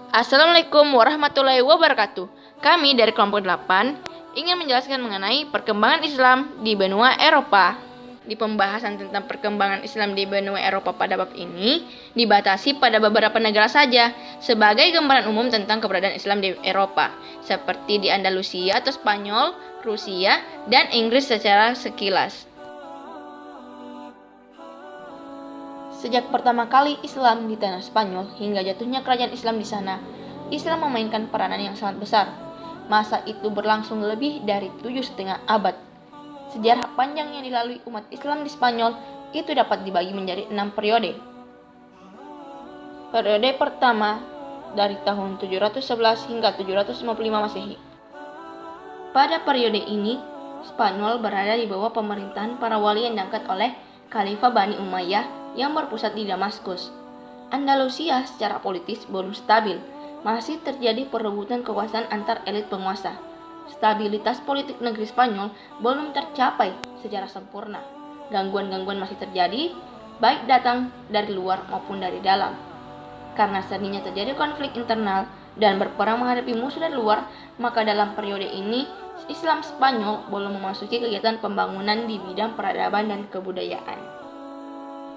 Assalamualaikum warahmatullahi wabarakatuh. Kami dari kelompok 8 ingin menjelaskan mengenai perkembangan Islam di benua Eropa. Di pembahasan tentang perkembangan Islam di benua Eropa pada bab ini dibatasi pada beberapa negara saja sebagai gambaran umum tentang keberadaan Islam di Eropa, seperti di Andalusia atau Spanyol, Rusia, dan Inggris secara sekilas. Sejak pertama kali Islam di tanah Spanyol hingga jatuhnya kerajaan Islam di sana, Islam memainkan peranan yang sangat besar. Masa itu berlangsung lebih dari 7,5 abad. Sejarah panjang yang dilalui umat Islam di Spanyol itu dapat dibagi menjadi 6 periode. Periode pertama dari tahun 711 hingga 755 Masehi. Pada periode ini, Spanyol berada di bawah pemerintahan para wali yang diangkat oleh Khalifah Bani Umayyah yang berpusat di Damaskus. Andalusia secara politis belum stabil, masih terjadi perebutan kekuasaan antar elit penguasa. Stabilitas politik negeri Spanyol belum tercapai secara sempurna. Gangguan-gangguan masih terjadi, baik datang dari luar maupun dari dalam. Karena seringnya terjadi konflik internal dan berperang menghadapi musuh dari luar, maka dalam periode ini Islam Spanyol belum memasuki kegiatan pembangunan di bidang peradaban dan kebudayaan.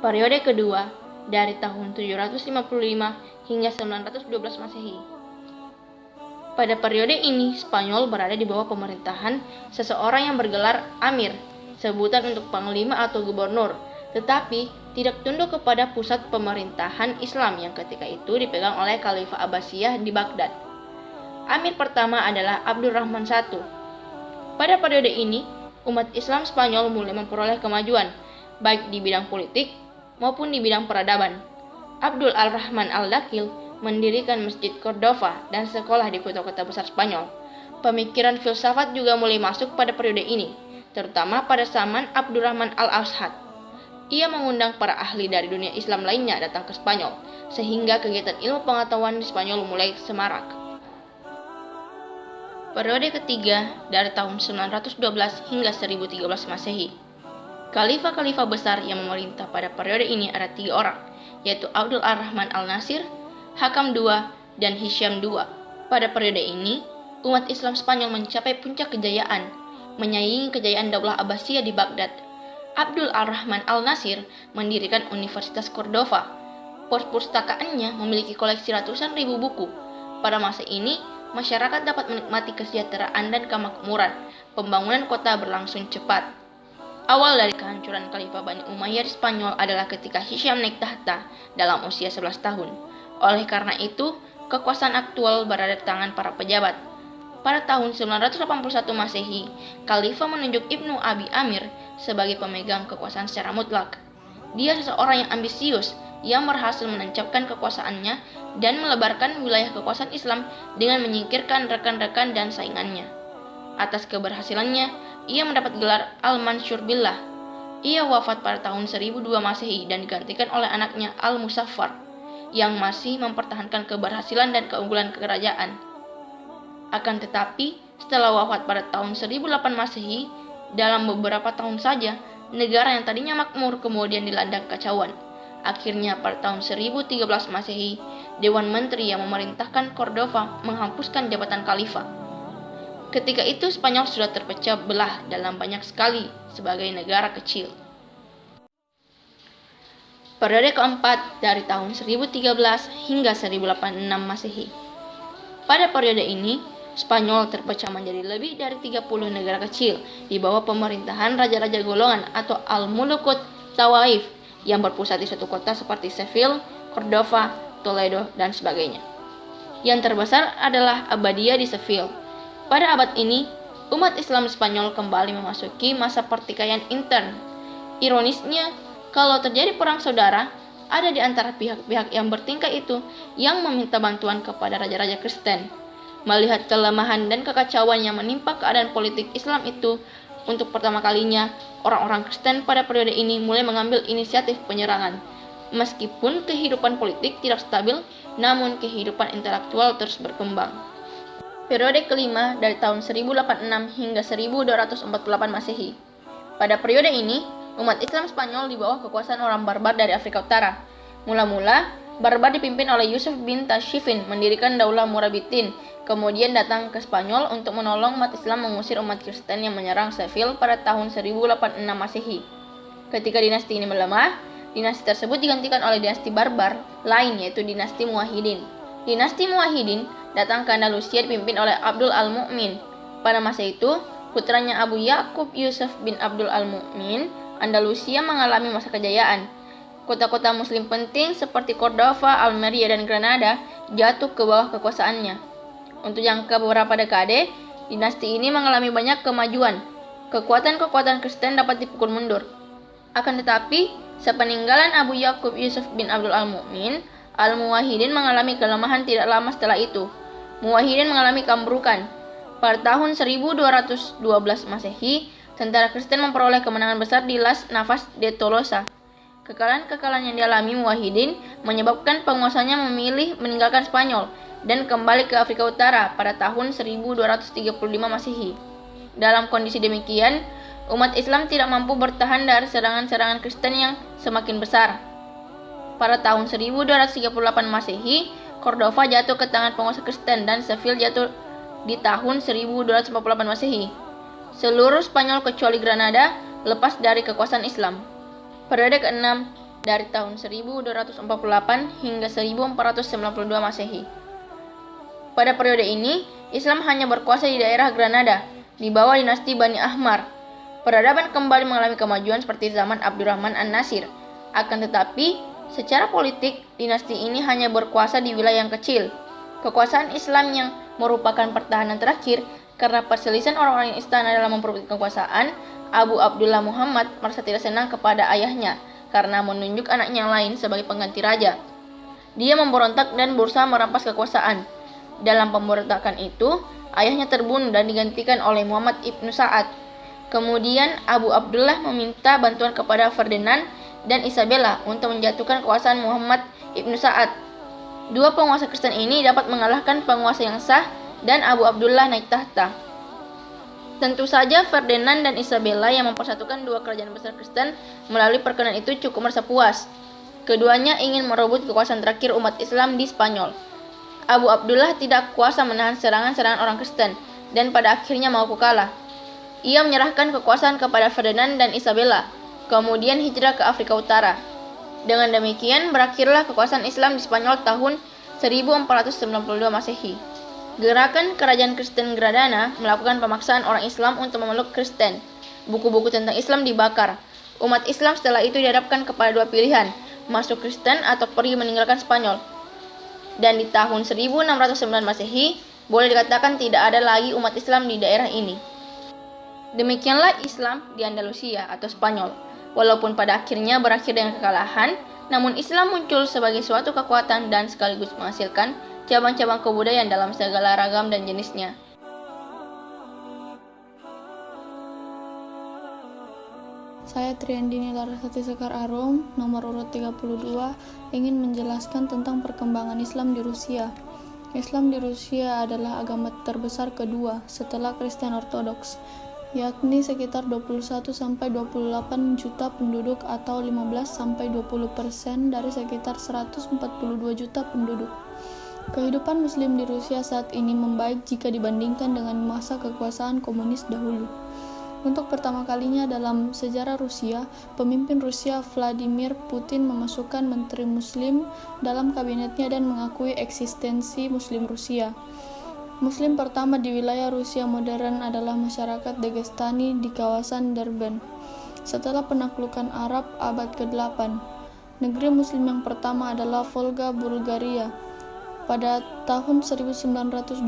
Periode kedua dari tahun 755 hingga 912 Masehi. Pada periode ini, Spanyol berada di bawah pemerintahan seseorang yang bergelar Amir, sebutan untuk panglima atau gubernur, tetapi tidak tunduk kepada pusat pemerintahan Islam yang ketika itu dipegang oleh Khalifah Abbasiyah di Baghdad. Amir pertama adalah Abdurrahman I. Pada periode ini, umat Islam Spanyol mulai memperoleh kemajuan, baik di bidang politik maupun di bidang peradaban. Abdul Al-Rahman Al-Dakil mendirikan Masjid Cordova dan sekolah di kota-kota besar Spanyol. Pemikiran filsafat juga mulai masuk pada periode ini, terutama pada zaman Abdurrahman Al-Ashad. Ia mengundang para ahli dari dunia Islam lainnya datang ke Spanyol, sehingga kegiatan ilmu pengetahuan di Spanyol mulai semarak. Periode ketiga dari tahun 912 hingga 1013 Masehi. Khalifah-khalifah besar yang memerintah pada periode ini ada 3 orang, yaitu Abdul Ar-Rahman Al-Nasir, Hakam II, dan Hisham II. Pada periode ini, umat Islam Spanyol mencapai puncak kejayaan, menyaingi kejayaan Daulah Abbasiyah di Baghdad. Abdul Ar-Rahman Al-Nasir mendirikan Universitas Cordova. Perpustakaannya memiliki koleksi ratusan ribu buku. Pada masa ini, masyarakat dapat menikmati kesejahteraan dan kemakmuran. Pembangunan kota berlangsung cepat. Awal dari kehancuran Khalifah Bani Umayyah di Spanyol adalah ketika Hisham naik tahta dalam usia 11 tahun. Oleh karena itu, kekuasaan aktual berada di tangan para pejabat. Pada tahun 981 Masehi, Khalifah menunjuk Ibnu Abi Amir sebagai pemegang kekuasaan secara mutlak. Dia seseorang yang ambisius yang berhasil menancapkan kekuasaannya dan melebarkan wilayah kekuasaan Islam dengan menyingkirkan rekan-rekan dan saingannya. Atas keberhasilannya, ia mendapat gelar Al-Mansur Billah. Ia wafat pada tahun 1002 Masehi dan digantikan oleh anaknya Al-Musaffar yang masih mempertahankan keberhasilan dan keunggulan kerajaan. Akan tetapi, setelah wafat pada tahun 1008 Masehi, dalam beberapa tahun saja, negara yang tadinya makmur kemudian dilanda kekacauan. Akhirnya pada tahun 1013 Masehi, Dewan Menteri yang memerintahkan Cordova menghapuskan jabatan khalifah. Ketika itu Spanyol sudah terpecah belah dalam banyak sekali sebagai negara kecil. Periode keempat dari tahun 1013 hingga 1086 Masehi. Pada periode ini, Spanyol terpecah menjadi lebih dari 30 negara kecil di bawah pemerintahan raja-raja golongan atau Al-Mulukut Tawaif yang berpusat di suatu kota seperti Seville, Cordova, Toledo, dan sebagainya. Yang terbesar adalah Abadia di Seville. Pada abad ini, umat Islam Spanyol kembali memasuki masa pertikaian intern. Ironisnya, kalau terjadi perang saudara, ada di antara pihak-pihak yang bertingkah itu yang meminta bantuan kepada raja-raja Kristen. Melihat kelemahan dan kekacauan yang menimpa keadaan politik Islam itu, untuk pertama kalinya, orang-orang Kristen pada periode ini mulai mengambil inisiatif penyerangan. Meskipun kehidupan politik tidak stabil, namun kehidupan intelektual terus berkembang. Periode kelima dari tahun 1086 hingga 1248 Masehi. Pada periode ini, umat Islam Spanyol di bawah kekuasaan orang barbar dari Afrika Utara. Mula-mula, Barbar dipimpin oleh Yusuf bin Tashfin mendirikan Daulah Murabitin, kemudian datang ke Spanyol untuk menolong umat Islam mengusir umat Kristen yang menyerang Seville pada tahun 1086 Masehi. Ketika dinasti ini melemah, dinasti tersebut digantikan oleh dinasti barbar lain, yaitu dinasti Muwahhidin. Dinasti Muwahhidin datang ke Andalusia dipimpin oleh Abdul al-Mu'min. Pada masa itu, putranya Abu Ya'qub Yusuf bin Abdul al-Mu'min, Andalusia mengalami masa kejayaan. Kota-kota muslim penting seperti Cordova, Almeria, dan Granada jatuh ke bawah kekuasaannya. Untuk jangka beberapa dekade, dinasti ini mengalami banyak kemajuan. Kekuatan-kekuatan Kristen dapat dipukul mundur. Akan tetapi, sepeninggalan Abu Ya'qub Yusuf bin Abdul al-Mu'min, Al-Muwahhidin mengalami kelemahan tidak lama setelah itu. Muwahhidin mengalami keambrukan. Pada tahun 1212 Masehi, tentara Kristen memperoleh kemenangan besar di Las Navas de Tolosa. Kekalahan-kekalahan yang dialami Muwahhidin menyebabkan penguasanya memilih meninggalkan Spanyol dan kembali ke Afrika Utara pada tahun 1235 Masehi. Dalam kondisi demikian, umat Islam tidak mampu bertahan dari serangan-serangan Kristen yang semakin besar. Pada tahun 1238 Masehi, Cordova jatuh ke tangan penguasa Kristen dan Seville jatuh di tahun 1248 Masehi. Seluruh Spanyol kecuali Granada lepas dari kekuasaan Islam. Periode ke-6 dari tahun 1248 hingga 1492 Masehi. Pada periode ini, Islam hanya berkuasa di daerah Granada, di bawah dinasti Bani Ahmar. Peradaban kembali mengalami kemajuan seperti zaman Abdurrahman an-Nasir. Akan tetapi, secara politik, dinasti ini hanya berkuasa di wilayah yang kecil. Kekuasaan Islam yang merupakan pertahanan terakhir karena perselisihan orang-orang istana dalam memperebutkan kekuasaan, Abu Abdullah Muhammad merasa tidak senang kepada ayahnya karena menunjuk anaknya yang lain sebagai pengganti raja. Dia memberontak dan berusaha merampas kekuasaan. Dalam pemberontakan itu, ayahnya terbunuh dan digantikan oleh Muhammad ibnu Sa'ad. Kemudian Abu Abdullah meminta bantuan kepada Ferdinand dan Isabella untuk menjatuhkan kekuasaan Muhammad ibnu Sa'ad. Dua penguasa Kristen ini dapat mengalahkan penguasa yang sah dan Abu Abdullah naik tahta. Tentu saja Ferdinand dan Isabella yang mempersatukan dua kerajaan besar Kristen melalui perkenan itu cukup merasa puas. Keduanya ingin merebut kekuasaan terakhir umat Islam di Spanyol. Abu Abdullah tidak kuasa menahan serangan-serangan orang Kristen dan pada akhirnya mau kalah. Ia menyerahkan kekuasaan kepada Ferdinand dan Isabella, kemudian hijrah ke Afrika Utara. Dengan demikian berakhirlah kekuasaan Islam di Spanyol tahun 1492 Masehi. Gerakan kerajaan Kristen Granada melakukan pemaksaan orang Islam untuk memeluk Kristen. Buku-buku tentang Islam dibakar. Umat Islam setelah itu dihadapkan kepada dua pilihan, masuk Kristen atau pergi meninggalkan Spanyol. Dan di tahun 1609 Masehi, boleh dikatakan tidak ada lagi umat Islam di daerah ini. Demikianlah Islam di Andalusia atau Spanyol. Walaupun pada akhirnya berakhir dengan kekalahan, namun Islam muncul sebagai suatu kekuatan dan sekaligus menghasilkan cabang-cabang kebudayaan dalam segala ragam dan jenisnya. Saya Triandini Larasati Sekar Arum, nomor urut 32, ingin menjelaskan tentang perkembangan Islam di Rusia. Islam di Rusia adalah agama terbesar kedua setelah Kristen Ortodoks, yakni sekitar 21-28 juta penduduk atau 15-20% dari sekitar 142 juta penduduk. Kehidupan Muslim di Rusia saat ini membaik jika dibandingkan dengan masa kekuasaan komunis dahulu. Untuk pertama kalinya dalam sejarah Rusia, pemimpin Rusia Vladimir Putin memasukkan menteri Muslim dalam kabinetnya dan mengakui eksistensi Muslim Rusia. Muslim pertama di wilayah Rusia modern adalah masyarakat Dagestani di kawasan Derben. Setelah penaklukan Arab abad ke-8, negeri Muslim yang pertama adalah Volga, Bulgaria. Pada tahun 1922,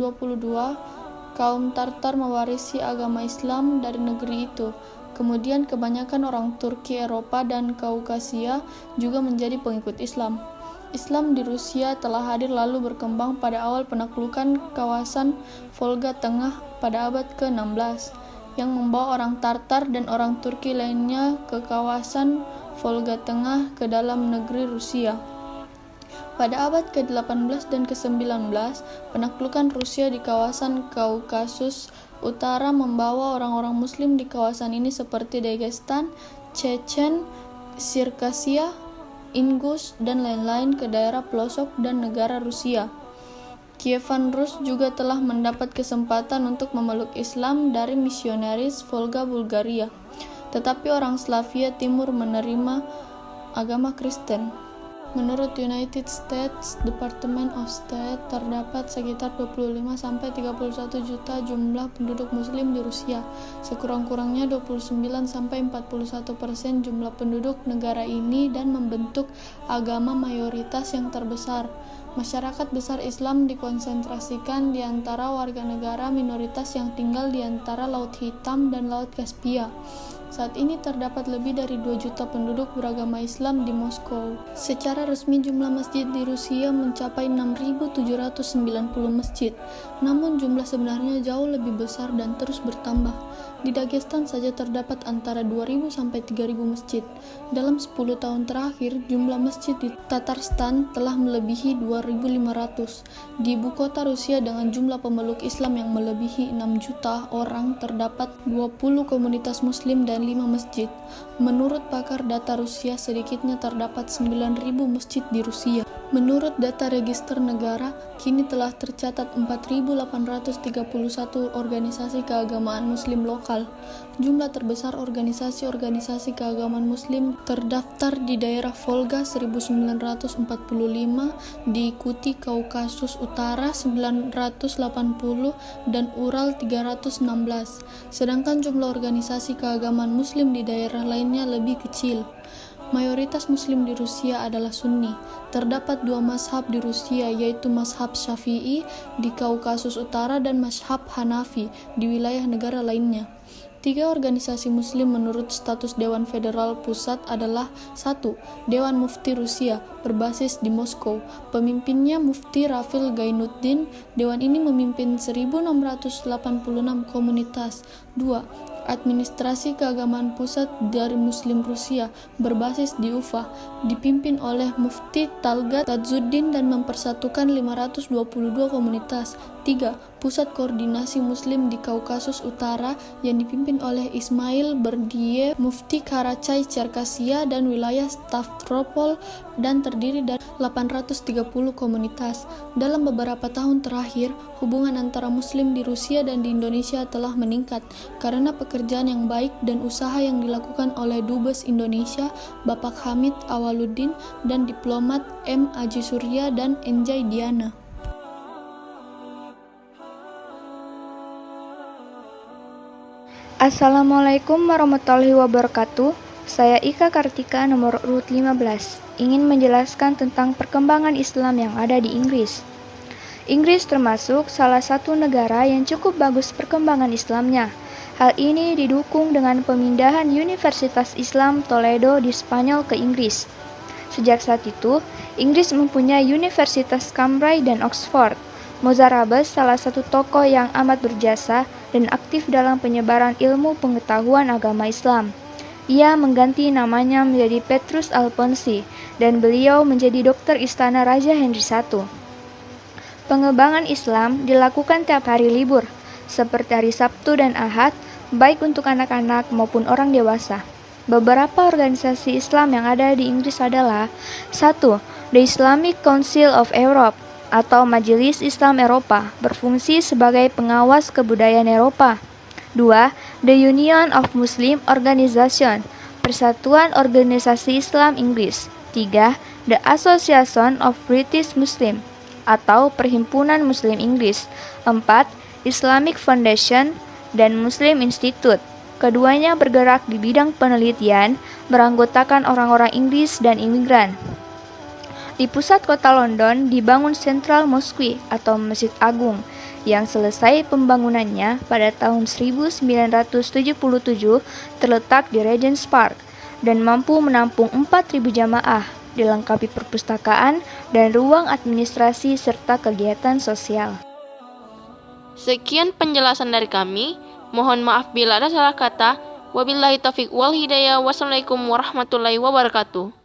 kaum Tartar mewarisi agama Islam dari negeri itu. Kemudian kebanyakan orang Turki, Eropa, dan Kaukasia juga menjadi pengikut Islam. Islam di Rusia telah hadir lalu berkembang pada awal penaklukan kawasan Volga Tengah pada abad ke-16, yang membawa orang Tartar dan orang Turki lainnya ke kawasan Volga Tengah ke dalam negeri Rusia. Pada abad ke-18 dan ke-19, penaklukan Rusia di kawasan Kaukasus Utara membawa orang-orang Muslim di kawasan ini seperti Dagestan, Chechen, Sirkasia, Ingush, dan lain-lain ke daerah pelosok dan negara Rusia. Kievan Rus juga telah mendapat kesempatan untuk memeluk Islam dari misionaris Volga Bulgaria, tetapi orang Slavia Timur menerima agama Kristen. Menurut United States Department of State, terdapat sekitar 25-31 juta jumlah penduduk muslim di Rusia. Sekurang-kurangnya 29-41% jumlah penduduk negara ini dan membentuk agama mayoritas yang terbesar. Masyarakat besar Islam dikonsentrasikan di antara warga negara minoritas yang tinggal di antara Laut Hitam dan Laut Kaspia. Saat ini terdapat lebih dari 2 juta penduduk beragama Islam di Moskow. Secara resmi jumlah masjid di Rusia mencapai 6.790 masjid, namun jumlah sebenarnya jauh lebih besar dan terus bertambah. Di Dagestan saja terdapat antara 2.000 sampai 3.000 masjid. Dalam 10 tahun terakhir, jumlah masjid di Tatarstan telah melebihi 2.500. Di ibu kota Rusia dengan jumlah pemeluk Islam yang melebihi 6 juta orang, terdapat 20 komunitas muslim dan 5 masjid. Menurut pakar data Rusia, sedikitnya terdapat 9.000 masjid di Rusia. Menurut data register negara, kini telah tercatat 4.831 organisasi keagamaan muslim lokal. Jumlah terbesar organisasi-organisasi keagamaan muslim terdaftar di daerah Volga 1945, diikuti Kaukasus Utara 980 dan Ural 316. Sedangkan jumlah organisasi keagamaan muslim di daerah lainnya lebih kecil. Mayoritas muslim di Rusia adalah Sunni. Terdapat 2 mazhab di Rusia, yaitu mazhab Syafi'i di Kaukasus Utara dan mazhab Hanafi di wilayah negara lainnya. 3 organisasi muslim menurut status Dewan Federal Pusat adalah 1. Dewan Mufti Rusia, berbasis di Moskow. Pemimpinnya Mufti Rafil Gainuddin. Dewan ini memimpin 1.686 komunitas. 2. Administrasi Keagamaan Pusat dari Muslim Rusia, berbasis di Ufa, dipimpin oleh Mufti Talgat Tajuddin dan mempersatukan 522 komunitas. 3. Pusat Koordinasi Muslim di Kaukasus Utara yang dipimpin oleh Ismail Berdiev, Mufti Karachay Cherkassia dan wilayah Stavropol dan terdiri dari 830 komunitas. Dalam beberapa tahun terakhir, hubungan antara Muslim di Rusia dan di Indonesia telah meningkat karena pekerjaan yang baik dan usaha yang dilakukan oleh Dubes Indonesia, Bapak Hamid Awaluddin, dan diplomat M. Aji Surya dan Enjai Diana. Assalamualaikum warahmatullahi wabarakatuh. Saya Ika Kartika, nomor urut 15, ingin menjelaskan tentang perkembangan Islam yang ada di Inggris. Inggris termasuk salah satu negara yang cukup bagus perkembangan Islamnya. Hal ini didukung dengan pemindahan Universitas Islam Toledo di Spanyol ke Inggris. Sejak saat itu, Inggris mempunyai Universitas Cambridge dan Oxford. Mozarabbes salah satu tokoh yang amat berjasa dan aktif dalam penyebaran ilmu pengetahuan agama Islam. Ia mengganti namanya menjadi Petrus Alfonsi dan beliau menjadi dokter istana Raja Henry I. Pengembangan Islam dilakukan tiap hari libur, seperti hari Sabtu dan Ahad, baik untuk anak-anak maupun orang dewasa. Beberapa organisasi Islam yang ada di Inggris adalah 1. The Islamic Council of Europe atau Majelis Islam Eropa, berfungsi sebagai pengawas kebudayaan Eropa. 2. The Union of Muslim Organization, Persatuan Organisasi Islam Inggris. 3. The Association of British Muslim, atau Perhimpunan Muslim Inggris. 4. Islamic Foundation dan Muslim Institute. Keduanya bergerak di bidang penelitian, beranggotakan orang-orang Inggris dan imigran. Di pusat kota London dibangun Central Mosque atau Masjid Agung yang selesai pembangunannya pada tahun 1977, terletak di Regent's Park dan mampu menampung 4.000 jamaah, dilengkapi perpustakaan dan ruang administrasi serta kegiatan sosial. Sekian penjelasan dari kami. Mohon maaf bila ada salah kata. Wabillahi taufiq wal hidayah. Wassalamualaikum warahmatullahi wabarakatuh.